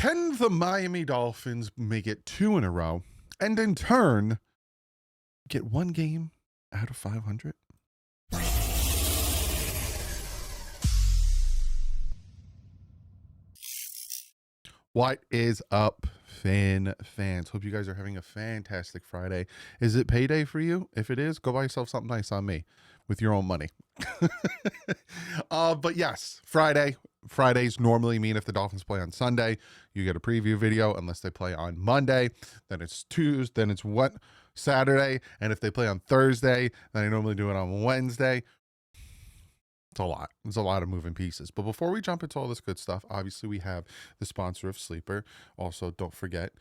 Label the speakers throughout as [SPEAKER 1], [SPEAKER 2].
[SPEAKER 1] Can the Miami Dolphins make it 2 in a row and in turn get one game out of 500? What is up, fans? Hope you guys are having a fantastic Friday. Is it payday for you? If it is, go buy yourself something nice on me with your own money. But yes, Fridays normally mean if the Dolphins play on Sunday, you get a preview video. Unless they play on Monday, then it's Tuesday, then it's Saturday. And if they play on Thursday, then I normally do it on Wednesday. It's a lot. It's a lot of moving pieces. But before we jump into all this good stuff, obviously we have the sponsor of Sleeper. Also, don't forget,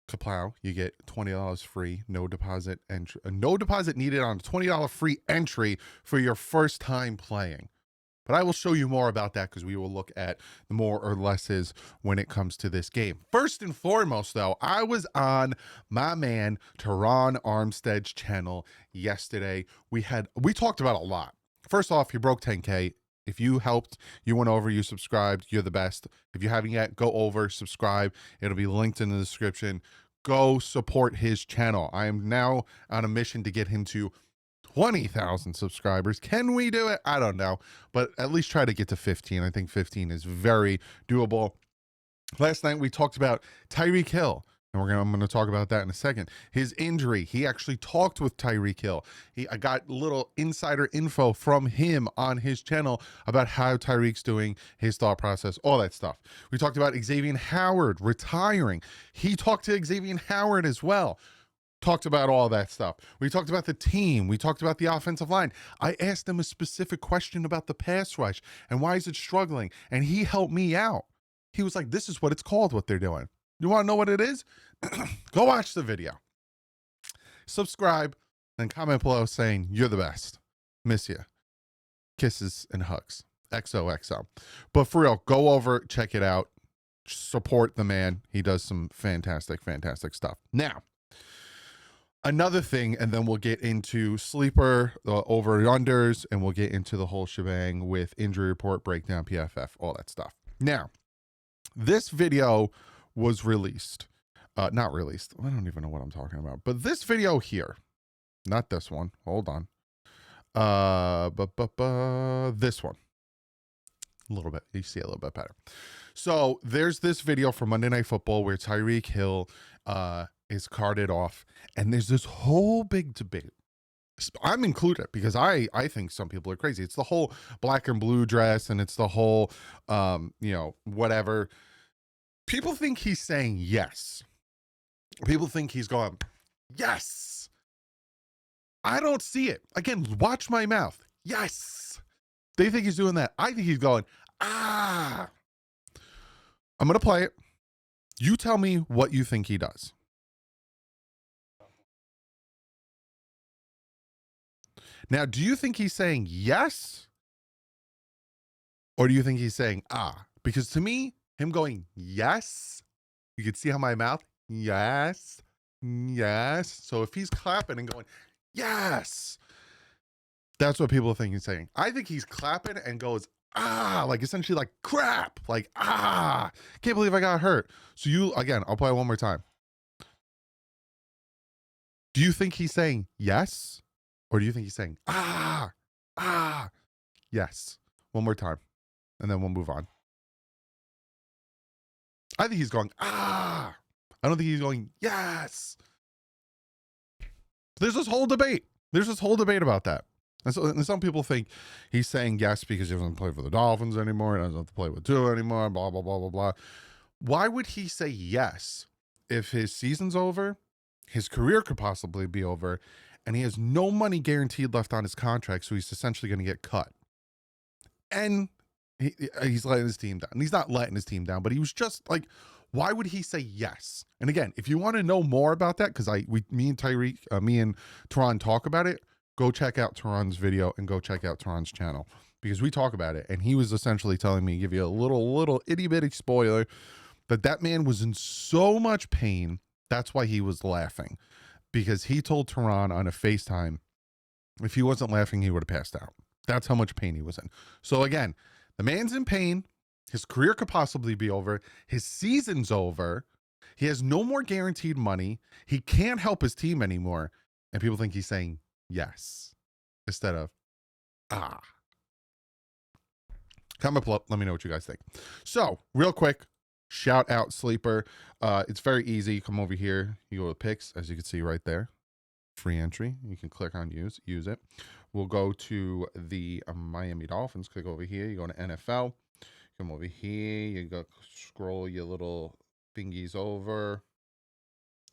[SPEAKER 1] Kaplow, you get $20 free, no deposit entry, no deposit needed on a $20 free entry for your first time playing. But I will show you more about that because we will look at the more or lesses when it comes to this game. First and foremost, though, I was on my man Teron Armstead's channel yesterday. We talked about a lot. First off, he broke 10K. If you helped, you went over, you subscribed, you're the best. If you haven't yet, go over, subscribe. It'll be linked in the description. Go support his channel. I am now on a mission to get him to 20,000 subscribers. Can we do it? I don't know, but at least try to get to 15. I think 15 is very doable. Last night we talked about Tyreek Hill. And I'm going to talk about that in a second. His injury. He actually talked with Tyreek Hill. I got little insider info from him on his channel about how Tyreek's doing, his thought process, all that stuff. We talked about Xavier Howard retiring. He talked to Xavier Howard as well. Talked about all that stuff. We talked about the team. We talked about the offensive line. I asked him a specific question about the pass rush and why is it struggling? And he helped me out. He was like, this is what it's called, what they're doing. You want to know what it is? Go watch the video. Subscribe and comment below saying you're the best. Miss you. Kisses and hugs. XOXO. But for real, go over, check it out. Support the man. He does some fantastic, fantastic stuff. Now, another thing, and then we'll get into Sleeper, over-unders, and we'll get into the whole shebang with injury report, breakdown, PFF, all that stuff. Now, this video was released. Not released. I don't even know what I'm talking about. But this video here, not this one. Hold on. This one. A little bit. You see a little bit better. So there's this video from Monday Night Football where Tyreek Hill is carted off. And there's this whole big debate. I'm included because I think some people are crazy. It's the whole black and blue dress and it's the whole, whatever. People think he's saying yes. People think he's going, yes. I don't see it. Again, watch my mouth. Yes. They think he's doing that. I think he's going, ah. I'm going to play it. You tell me what you think he does. Now, do you think he's saying yes? Or do you think he's saying ah? Because to me, him going, yes, you can see how my mouth, yes, yes. So if he's clapping and going, yes, that's what people think he's saying. I think he's clapping and goes, ah, like essentially like crap, like, ah, can't believe I got hurt. So again, I'll play it one more time. Do you think he's saying yes? Or do you think he's saying, yes? One more time. And then we'll move on. I think he's going, I don't think he's going, yes. There's this whole debate. About that. And some people think he's saying yes because he doesn't play for the Dolphins anymore. He doesn't have to play with Tua anymore, blah, blah, blah, blah, blah. Why would he say yes if his season's over, his career could possibly be over, and he has no money guaranteed left on his contract, so he's essentially going to get cut? And he's letting his team down. And he's not letting his team down, but he was just like, why would he say yes? And again, if you want to know more about that, because me and Teron talk about it, go check out Teron's video and go check out Teron's channel because we talk about it. And he was essentially telling me, give you a little itty bitty spoiler, that man was in so much pain. That's why he was laughing, because he told Teron on a FaceTime, if he wasn't laughing, he would have passed out. That's how much pain he was in. So again, the man's in pain. His career could possibly be over. His season's over. He has no more guaranteed money. He can't help his team anymore. And people think he's saying yes instead of ah. Comment below. Let me know what you guys think. So, real quick, shout out Sleeper. It's very easy. You come over here. You go to picks, as you can see right there. Free entry. You can click on use it. We'll go to the Miami Dolphins. Click over here. You go to NFL. Come over here. You go scroll your little thingies over.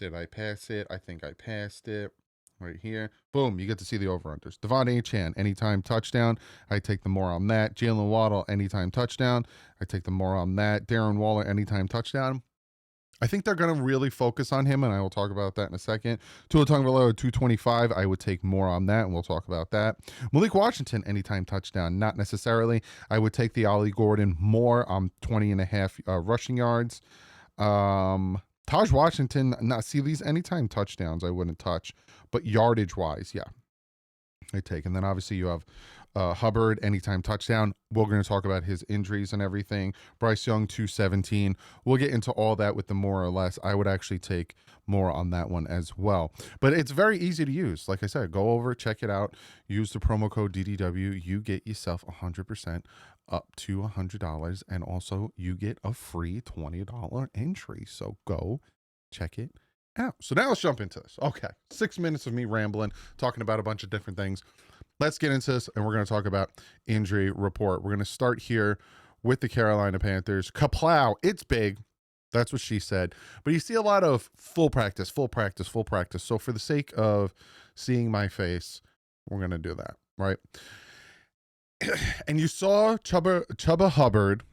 [SPEAKER 1] Did I pass it? I think I passed it. Right here. Boom. You get to see the over-unders. Devon Achane, anytime touchdown. I take the more on that. Jalen Waddle, anytime touchdown. I take the more on that. Darren Waller, anytime touchdown. I think they're going to really focus on him, and I will talk about that in a second. Tua Tagovailoa, 225. I would take more on that, and we'll talk about that. Malik Washington, anytime touchdown. Not necessarily. I would take the Ollie Gordon more on 20.5 rushing yards. Taj Washington, not see these anytime touchdowns I wouldn't touch, but yardage wise, yeah, I take. And then obviously you have Hubbard, anytime touchdown. We're going to talk about his injuries and everything. Bryce Young, 217. We'll get into all that with the more or less. I would actually take more on that one as well. But it's very easy to use. Like I said, go over, check it out. Use the promo code DDW. You get yourself 100% up to $100. And also you get a free $20 entry. So go check it out. So now let's jump into this. Okay. 6 minutes of me rambling, talking about a bunch of different things. Let's get into this, and we're going to talk about injury report. We're going to start here with the Carolina Panthers. Kaplow, it's big. That's what she said. But you see a lot of full practice, full practice, full practice. So for the sake of seeing my face, we're going to do that, right? And you saw Chuba Hubbard.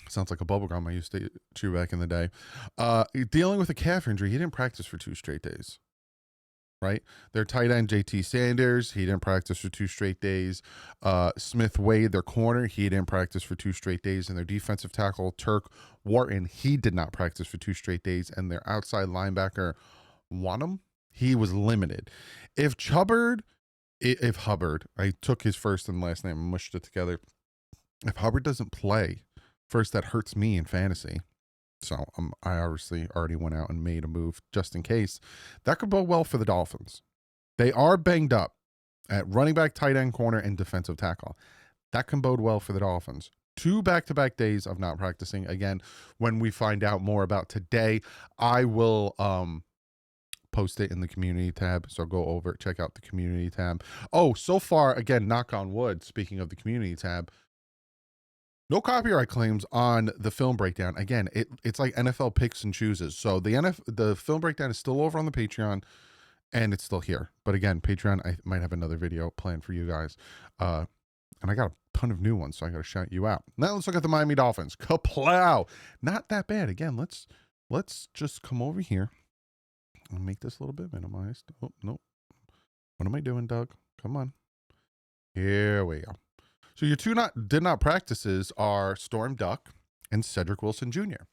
[SPEAKER 1] Sounds like a bubblegum I used to chew back in the day. Dealing with a calf injury. He didn't practice for 2 straight days. Right? Their tight end, JT Sanders, he didn't practice for 2 straight days. Smith Wade, their corner, he didn't practice for 2 straight days. And their defensive tackle, Turk Wharton, he did not practice for 2 straight days. And their outside linebacker, Wanham, he was limited. If Hubbard, I took his first and last name and mushed it together. If Hubbard doesn't play, first, that hurts me in fantasy. So I obviously already went out and made a move just in case. That could bode well for the Dolphins. They are banged up at running back, tight end, corner, and defensive tackle. That can bode well for the Dolphins. 2 back-to-back days of not practicing. Again, when we find out more about today, I will post it in the community tab. So go over, check out the community tab. Oh, so far, again, knock on wood, speaking of the community tab, no copyright claims on the film breakdown. Again, it's like NFL picks and chooses. So the film breakdown is still over on the Patreon, and it's still here. But again, Patreon, I might have another video planned for you guys. And I got a ton of new ones, so I got to shout you out. Now let's look at the Miami Dolphins. Kaplow, not that bad. Again, let's just come over here and make this a little bit minimized. Oh no, what am I doing, Doug? Come on. Here we go. So your 2 did not practices are Storm Duck and Cedric Wilson Jr.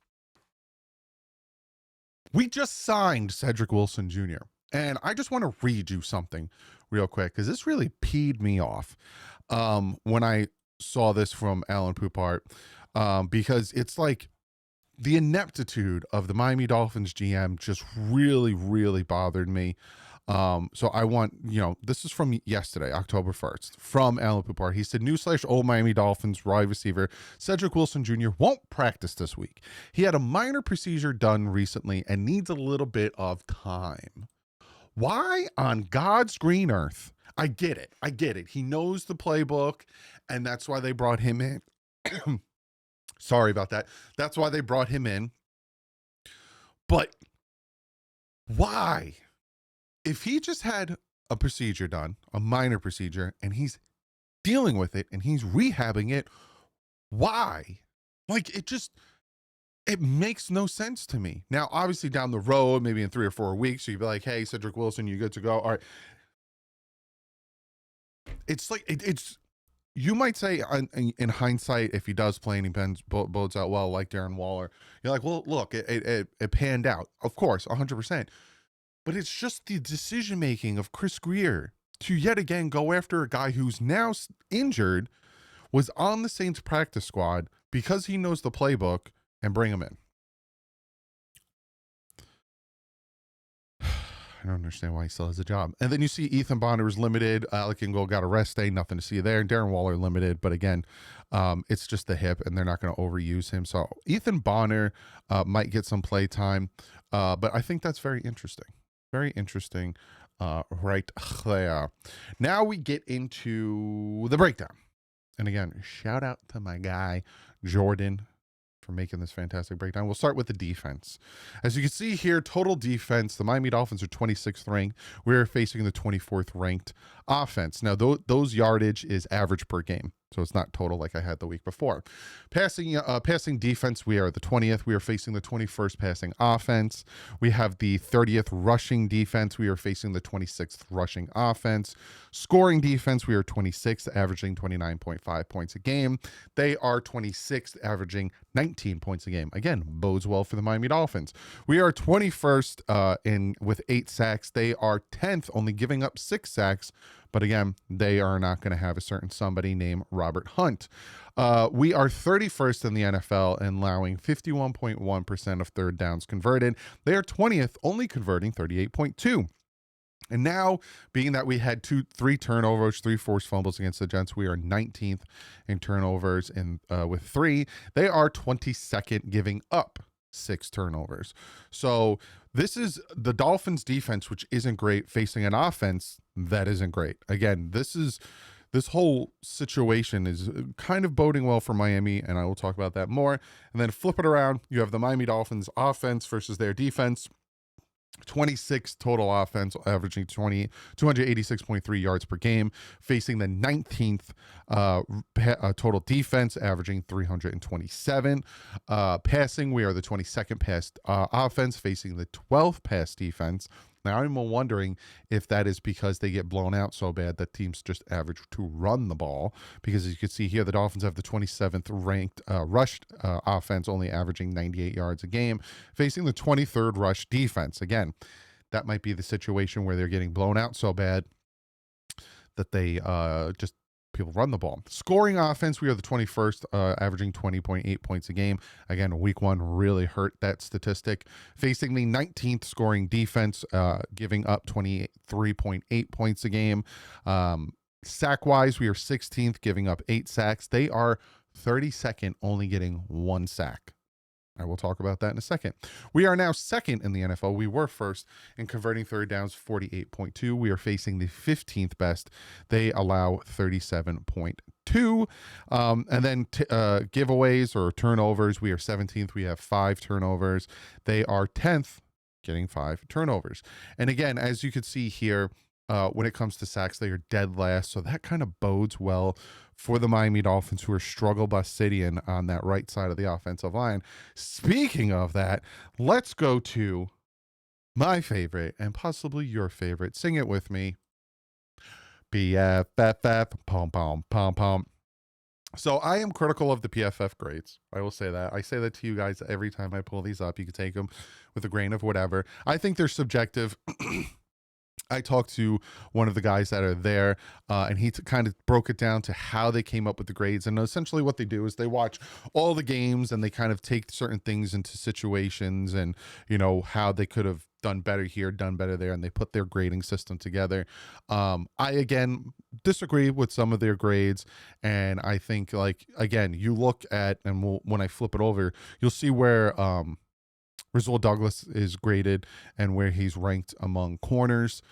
[SPEAKER 1] We just signed Cedric Wilson Jr. And I just want to read you something real quick because this really peed me off when I saw this from Alan Poupart because it's like the ineptitude of the Miami Dolphins GM just really, really bothered me. So I want, this is from yesterday, October 1st, from Alan Poupart. He said, newsflash, old Miami Dolphins wide receiver Cedric Wilson Jr. won't practice this week. He had a minor procedure done recently and needs a little bit of time. Why on God's green earth? I get it. He knows the playbook, and that's why they brought him in. Sorry about that. That's why they brought him in. But why? If he just had a procedure done, a minor procedure, and he's dealing with it and he's rehabbing it, why? Like, it makes no sense to me. Now, obviously down the road, maybe in 3 or 4 weeks, you'd be like, hey, Cedric Wilson, you good to go. All right. It's like, you might say in hindsight, if he does play and he bodes out well, like Darren Waller, you're like, well, look, it panned out. Of course, 100%. But it's just the decision-making of Chris Grier to yet again go after a guy who's now injured, was on the Saints practice squad, because he knows the playbook, and bring him in. I don't understand why he still has a job. And then you see Ethan Bonner is limited. Alec Ingold got a rest day, nothing to see there. And Darren Waller limited, but again, it's just the hip, and they're not going to overuse him. So Ethan Bonner might get some play time, but I think that's very interesting. Very interesting right there. Now we get into the breakdown. And again, shout out to my guy, Jordan, for making this fantastic breakdown. We'll start with the defense. As you can see here, total defense, the Miami Dolphins are 26th ranked. We're facing the 24th ranked offense. Now, those yardage is average per game, so it's not total like I had the week before. Passing defense, we are the 20th. We are facing the 21st passing offense. We have the 30th rushing defense. We are facing the 26th rushing offense. Scoring defense, we are 26th, averaging 29.5 points a game. They are 26th, averaging 19 points a game. Again, bodes well for the Miami Dolphins. We are 21st with 8 sacks. They are 10th, only giving up 6 sacks. But again, they are not going to have a certain somebody named Robert Hunt. We are 31st in the NFL in allowing 51.1% of third downs converted. They are 20th, only converting 38.2%. And now, being that we had 3 turnovers, 3 forced fumbles against the Jets, we are 19th in turnovers with 3. They are 22nd, giving up 6 turnovers. So this is the Dolphins defense, which isn't great, facing an offense that isn't great. Again, this whole situation is kind of boding well for Miami, and I will talk about that more. And then flip it around. You have the Miami Dolphins offense versus their defense. 26 total offense, averaging 286.3 yards per game, facing the 19th total defense, averaging 327. Passing, we are the 22nd pass offense, facing the 12th pass defense. Now, I'm wondering if that is because they get blown out so bad that teams just average to run the ball. Because as you can see here, the Dolphins have the 27th ranked rushed offense, only averaging 98 yards a game, facing the 23rd rush defense. Again, that might be the situation where they're getting blown out so bad that they just people run the ball. Scoring offense, we are the 21st, averaging 20.8 points a game. Again, week 1 really hurt that statistic. Facing the 19th scoring defense, giving up 23.8 points a game. Sack-wise, we are 16th, giving up 8 sacks. They are 32nd, only getting 1 sack. I will talk about that in a second. We are now 2nd in the NFL. We were 1st in converting third downs, 48.2. We are facing the 15th best. They allow 37.2. And then giveaways or turnovers, we are 17th. We have 5 turnovers. They are 10th, getting 5 turnovers. And again, as you can see here, when it comes to sacks, they are dead last. So that kind of bodes well for the Miami Dolphins, who are struggle bustidian on that right side of the offensive line. Speaking of that, let's go to my favorite and possibly your favorite. Sing it with me. PFF, pom pom pom pom. So I am critical of the PFF grades. I will say that. I say that to you guys every time I pull these up. You can take them with a grain of whatever. I think they're subjective. I talked to one of the guys that are there, and he kind of broke it down to how they came up with the grades. And essentially what they do is they watch all the games and they kind of take certain things into situations and, you know, how they could have done better here, done better there, and they put their grading system together. I, again, disagree with some of their grades. And I think, like, again, you look at, and when I flip it over, you'll see where Rasul Douglas is graded and where he's ranked among corners.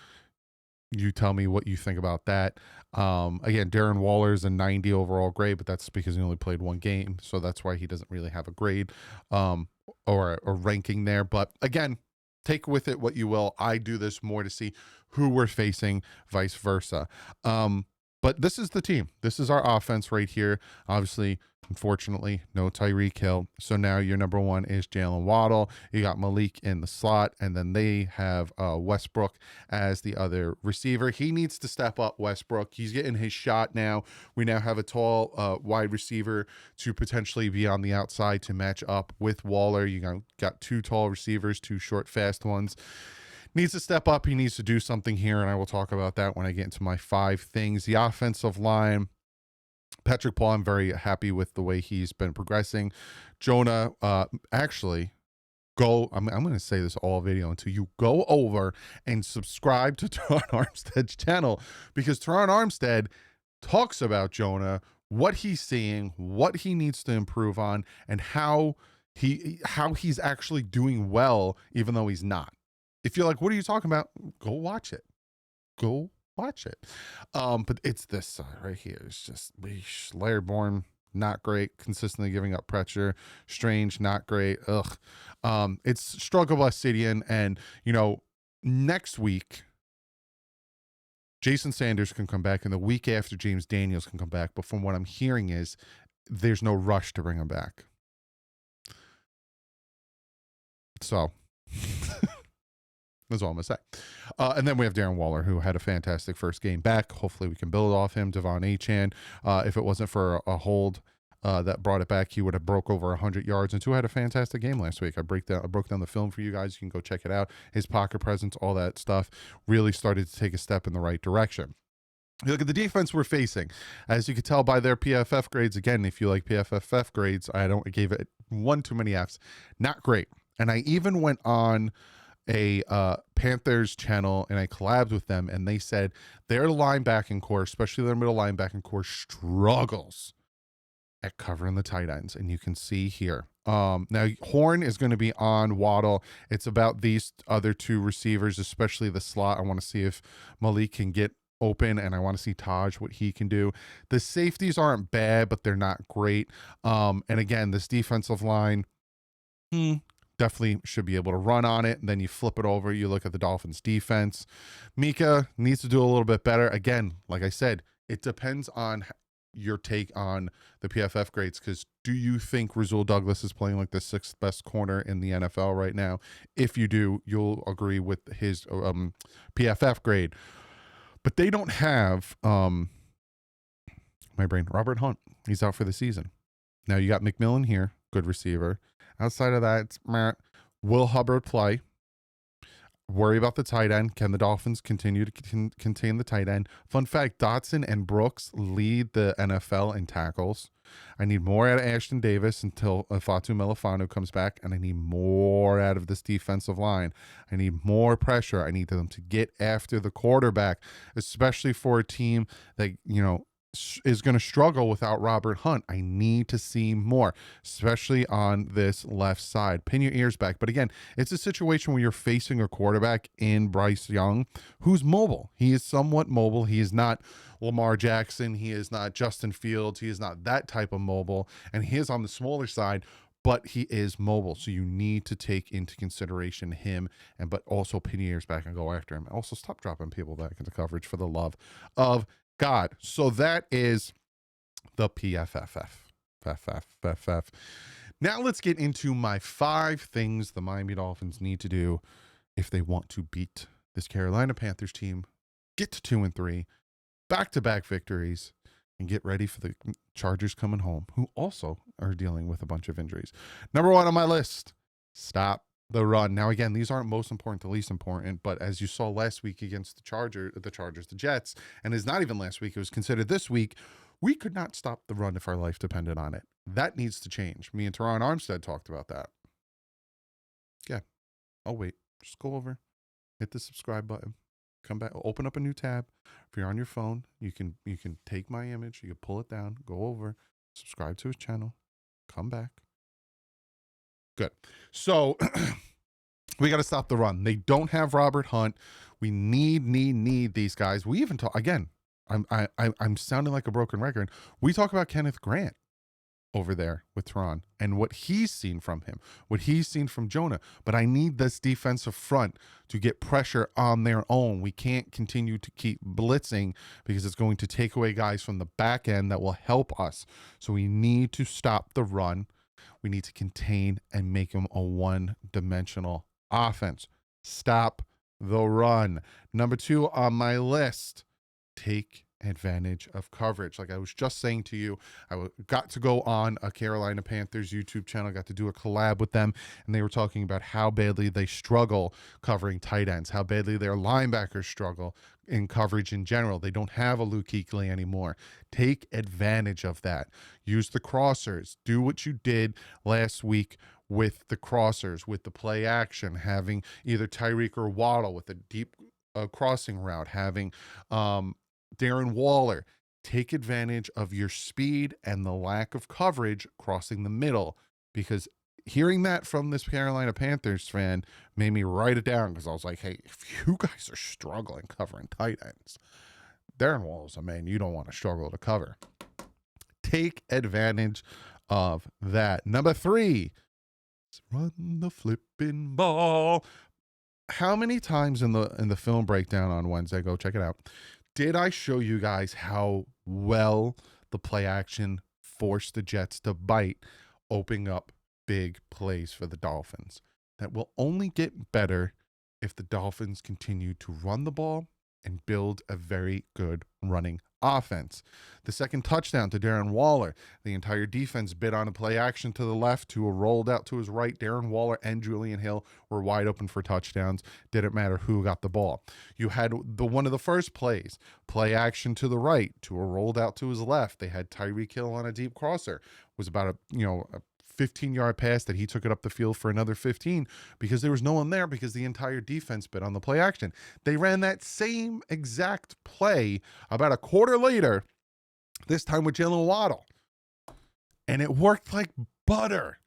[SPEAKER 1] You tell me what you think about that. Again, Darren Waller is a 90 overall grade, but that's because he only played 1 game. So that's why he doesn't really have a grade or a ranking there. But again, take with it what you will. I do this more to see who we're facing, vice versa. But this is the team. This is our offense right here. Obviously, unfortunately, no Tyreek Hill. So now your number 1 is Jalen Waddle. You got Malik in the slot, and then they have Westbrook as the other receiver. He needs to step up, Westbrook. He's getting his shot now. We now have a tall wide receiver to potentially be on the outside to match up with Waller. You got 2 tall receivers, 2 short, fast ones. Needs to step up. He needs to do something here, and I will talk about that when I get into my 5 things. The offensive line, Patrick Paul, I'm very happy with the way he's been progressing. Jonah, actually, I'm going to say this all video until you go over and subscribe to Teron Armstead's channel, because Teron Armstead talks about Jonah, what he's seeing, what he needs to improve on, and how he's actually doing well, even though he's not. If you're like, what are you talking about? Go watch it. Go watch it. But it's this side right here. It's just Lairborn, not great. Consistently giving up pressure. Strange, not great. Ugh. It's struggle bus Sidian, and next week Jason Sanders can come back, and the week after James Daniels can come back. But from what I'm hearing is there's no rush to bring him back. So that's all I'm going to say. And then we have Darren Waller, who had a fantastic first game back. Hopefully we can build off him. Devon Achane, if it wasn't for a hold that brought it back, he would have broke over 100 yards. And two had a fantastic game last week. I broke down the film for you guys. You can go check it out. His pocket presence, all that stuff, really started to take a step in the right direction. You look at the defense we're facing. As you can tell by their PFF grades, again, if you like PFF grades, I gave it one too many Fs. Not great. And I even went on a Panthers channel and I collabed with them, and they said their linebacking core, especially their middle linebacking core, struggles at covering the tight ends. And you can see here. Now Horn is going to be on Waddle. It's about these other two receivers, especially the slot. I want to see if Malik can get open, and I want to see Taj, what he can do. The safeties aren't bad, but they're not great. And again, this defensive line, definitely should be able to run on it. And then you flip it over, you look at the Dolphins defense. Mika needs to do a little bit better. Again, like I said, it depends on your take on the PFF grades, because do you think Rasul Douglas is playing like the 6th best corner in the NFL right now? If you do, you'll agree with his PFF grade. But they don't have Robert Hunt. He's out for the season. Now you got McMillan here, good receiver. Outside of that, it's Will Hubbard play? Worry about the tight end. Can the Dolphins continue to contain the tight end? Fun fact, Dotson and Brooks lead the NFL in tackles. I need more out of Ashton Davis until Fatu Melifano comes back, and I need more out of this defensive line. I need more pressure. I need them to get after the quarterback, especially for a team that, is going to struggle without Robert Hunt. I need to see more, especially on this left side. Pin your ears back. But again, it's a situation where you're facing a quarterback in Bryce Young who's mobile. He is somewhat mobile. He is not Lamar Jackson. He is not Justin Fields. He is not that type of mobile. And he is on the smaller side, but he is mobile. So you need to take into consideration him, but also pin your ears back and go after him. Also, stop dropping people back into coverage for the love of God. So that is the PFF. Now let's get into my 5 things the Miami Dolphins need to do if they want to beat this Carolina Panthers team, get to 2-3, back-to-back victories, and get ready for the Chargers coming home, who also are dealing with a bunch of injuries. Number 1 on my list, stop the run. Now, again, these aren't most important to least important, but as you saw last week against the Jets, and it's not even last week, it was considered this week, we could not stop the run if our life depended on it. That needs to change. Me and Teron Armstead talked about that. Yeah. Oh, wait. Just go over, hit the subscribe button, come back, open up a new tab. If you're on your phone, you can take my image, you can pull it down, go over, subscribe to his channel, come back. Good. So we got to stop the run. They don't have Robert Hunt. We need these guys. We even talk again. I'm sounding like a broken record. We talk about Kenneth Grant over there with Teron and what he's seen from him, what he's seen from Jonah. But I need this defensive front to get pressure on their own. We can't continue to keep blitzing because it's going to take away guys from the back end that will help us. So we need to stop the run. We need to contain and make them a one-dimensional offense. Stop the run. Number 2 on my list, take advantage of coverage. Like I was just saying to you, got to go on a Carolina Panthers YouTube channel, got to do a collab with them, and they were talking about how badly they struggle covering tight ends, how badly their linebackers struggle in coverage in general. They don't have a Luke Kuechly anymore. Take advantage of that. Use the crossers. Do what you did last week with the crossers, with the play action, having either Tyreek or Waddle with a deep crossing route, having Darren Waller. Take advantage of your speed and the lack of coverage crossing the middle, because hearing that from this Carolina Panthers fan made me write it down, because I was like, hey, if you guys are struggling covering tight ends, Darren Waller's a man you don't want to struggle to cover. Take advantage of that. Number 3, run the flipping ball. How many times in the film breakdown on Wednesday, go check it out, did I show you guys how well the play action forced the Jets to bite, opening up big plays for the Dolphins? That will only get better if the Dolphins continue to run the ball and build a very good running offense. The second touchdown to Darren Waller, the entire defense bit on a play action to the left, who rolled out to his right. Darren Waller and Julian Hill were wide open for touchdowns. Didn't matter who got the ball. You had one of the first plays, play action to the right, to a rolled out to his left. They had Tyreek Hill on a deep crosser. It was about a 15-yard pass that he took it up the field for another 15, because there was no one there, because the entire defense bit on the play action. They ran that same exact play about a quarter later, this time with Jalen Waddle, and it worked like butter.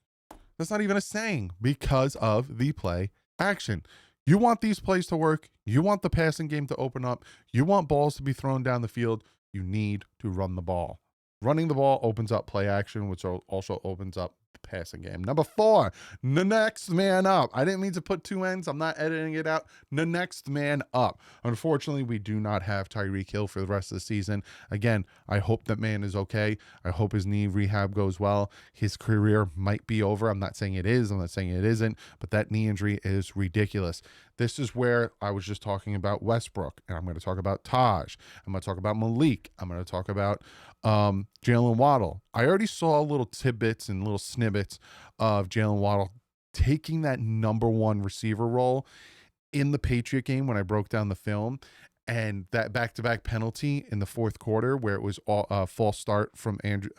[SPEAKER 1] That's not even a saying, because of the play action. You want these plays to work. You want the passing game to open up. You want balls to be thrown down the field. You need to run the ball. Running the ball opens up play action, which also opens up the passing game. Number 4, the next man up. I didn't mean to put 2 N's. I'm not editing it out. The next man up. Unfortunately, we do not have Tyreek Hill for the rest of the season. Again, I hope that man is okay. I hope his knee rehab goes well. His career might be over. I'm not saying it is. I'm not saying it isn't. But that knee injury is ridiculous. This is where I was just talking about Westbrook, and I'm going to talk about Taj. I'm going to talk about Malik. I'm going to talk about Jalen Waddle. I already saw little tidbits and little snippets of Jalen Waddle taking that number 1 receiver role in the Patriot game when I broke down the film, and that back-to-back penalty in the 4th quarter where it was a false start from Andrew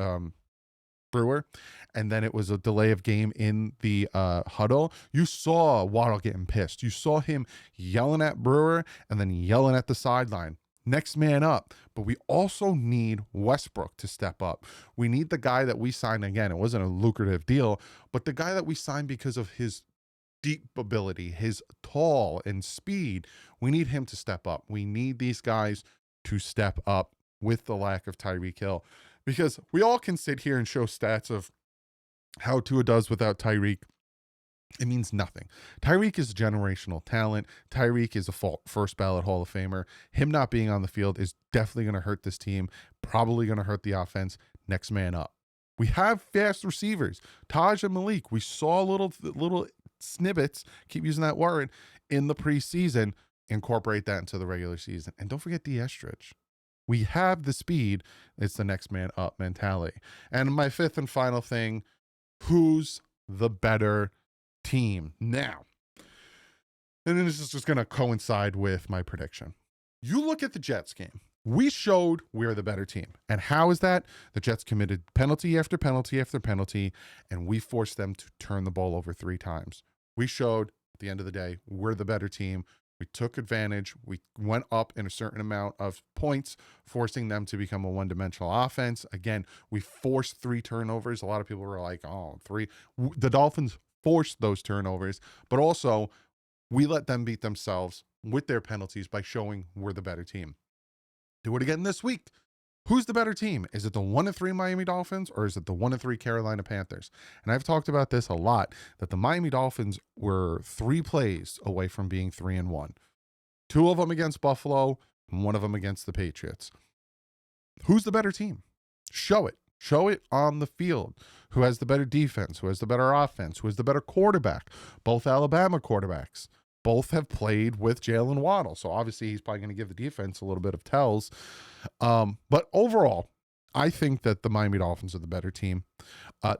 [SPEAKER 1] Brewer, and then it was a delay of game in the huddle. You saw Waddle getting pissed. You saw him yelling at Brewer and then yelling at the sideline. Next man up. But we also need Westbrook to step up. We need the guy that we signed. Again, it wasn't a lucrative deal, but the guy that we signed because of his deep ability, his tall and speed. We need him to step up. We need these guys to step up with the lack of Tyreek Hill, because we all can sit here and show stats of how Tua does without Tyreek. It means nothing. Tyreek is a generational talent. Tyreek is a first ballot Hall of Famer. Him not being on the field is definitely going to hurt this team, probably going to hurt the offense. Next man up. We have fast receivers, Taj and Malik. We saw little snippets, keep using that word, in the preseason. Incorporate that into the regular season. And don't forget the Estridge. We have the speed. It's the next man up mentality. And my 5th and final thing, who's the better team? Now, and then this is just going to coincide with my prediction. You look at the Jets game. We showed we're the better team. And how is that? The Jets committed penalty after penalty after penalty, and we forced them to turn the ball over 3 times. We showed at the end of the day, we're the better team. We took advantage. We went up in a certain amount of points, forcing them to become a one-dimensional offense. Again, we forced 3 turnovers. A lot of people were like, oh, 3. The Dolphins forced those turnovers, but also we let them beat themselves with their penalties by showing we're the better team. Do it again this week. Who's the better team? Is it the 1-3 Miami Dolphins, or is it the 1-3 Carolina Panthers? And I've talked about this a lot, that the Miami Dolphins were 3 plays away from being 3-1. 2 of them against Buffalo, and 1 of them against the Patriots. Who's the better team? Show it. Show it on the field. Who has the better defense? Who has the better offense? Who has the better quarterback? Both Alabama quarterbacks. both have played with Jalen Waddle. So obviously he's probably going to give the defense a little bit of tells. But overall, I think that the Miami Dolphins are the better team.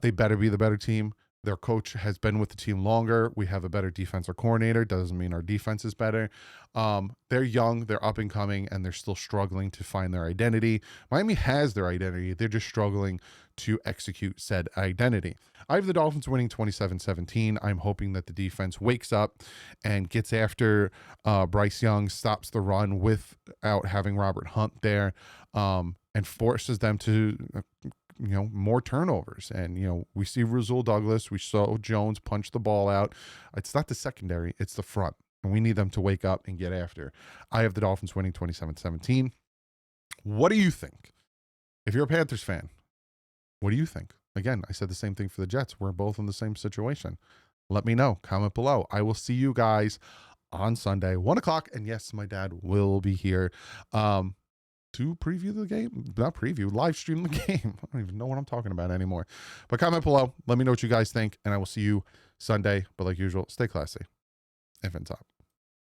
[SPEAKER 1] They better be the better team. Their coach has been with the team longer. We have a better defensive coordinator. Doesn't mean our defense is better. They're young, they're up and coming, and they're still struggling to find their identity. Miami has their identity. They're just struggling to execute said identity. I have the Dolphins winning 27-17. I'm hoping that the defense wakes up and gets after Bryce Young, stops the run without having Robert Hunt there, and forces them to more turnovers. And we see Rasul Douglas, we saw Jones punch the ball out. It's not the secondary, it's the front, and we need them to wake up and get after. I have the Dolphins winning 27-17. What do you think? If you're a Panthers fan, what do you think? Again, I said the same thing for the Jets. We're both in the same situation. Let me know. Comment below. I will see you guys on Sunday, 1 o'clock. And yes, my dad will be here to preview the game. Not preview, live stream the game. I don't even know what I'm talking about anymore. But comment below. Let me know what you guys think. And I will see you Sunday. But like usual, stay classy. If in top.